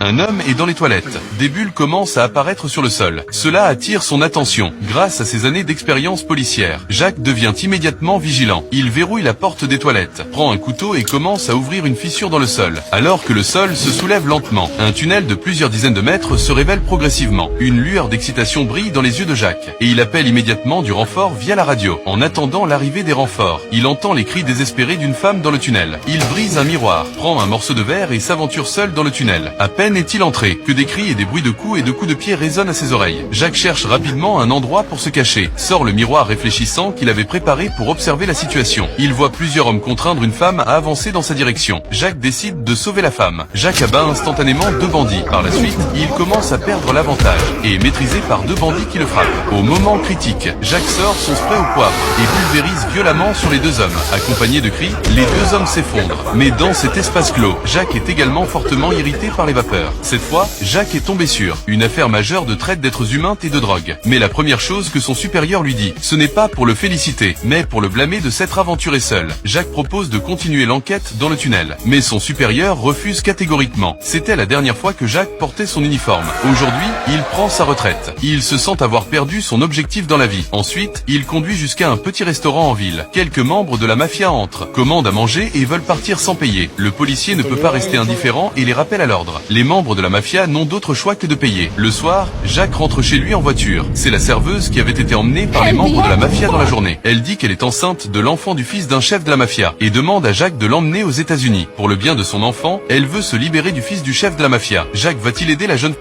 Un homme est dans les toilettes. Des bulles commencent à apparaître sur le sol. Cela attire son attention. Grâce à ses années d'expérience policière, Jacques devient immédiatement vigilant. Il verrouille la porte des toilettes, prend un couteau et commence à ouvrir une fissure dans le sol. Alors que le sol se soulève lentement, un tunnel de plusieurs dizaines de mètres se révèle progressivement. Une lueur d'excitation brille dans les yeux de Jacques, et il appelle immédiatement du renfort via la radio. En attendant l'arrivée des renforts, il entend les cris désespérés d'une femme dans le tunnel. Il brise un miroir, prend un morceau de verre et s'aventure seul dans le tunnel. À peine est-il entré, que des cris et des bruits de coups et de coups de pied résonnent à ses oreilles. Jacques cherche rapidement un endroit pour se cacher, sort le miroir réfléchissant qu'il avait préparé pour observer la situation. Il voit plusieurs hommes contraindre une femme à avancer dans sa direction. Jacques décide de sauver la femme. Jacques abat instantanément 2 bandits. Par la suite, il commence à perdre l'avantage et est maîtrisé par 2 bandits qui le frappent. Au moment critique, Jacques sort son spray au poivre et pulvérise violemment sur les 2 hommes. Accompagné de cris, les 2 hommes s'effondrent. Mais dans cet espace clos, Jacques est également fortement irrité par les vapeurs. Cette fois, Jacques est tombé sur une affaire majeure de traite d'êtres humains et de drogue. Mais la première chose que son supérieur lui dit, ce n'est pas pour le féliciter, mais pour le blâmer de s'être aventuré seul. Jacques propose de continuer l'enquête dans le tunnel, mais son supérieur refuse catégoriquement. C'était la dernière fois que Jacques portait son uniforme. Aujourd'hui, il prend sa retraite. Il se sent avoir perdu son objectif dans la vie. Ensuite, il conduit jusqu'à un petit restaurant en ville. Quelques membres de la mafia entrent, commandent à manger et veulent partir sans payer. Le policier ne peut pas rester indifférent et les rappelle à l'ordre. Les membres de la mafia n'ont d'autre choix que de payer. Le soir, Jacques rentre chez lui en voiture. C'est la serveuse qui avait été emmenée par les membres de la mafia dans la journée. Elle dit qu'elle est enceinte de l'enfant du fils d'un chef de la mafia et demande à Jacques de l'emmener aux États-Unis. Pour le bien de son enfant, elle veut se libérer du fils du chef de la mafia. Jacques va-t-il aider la jeune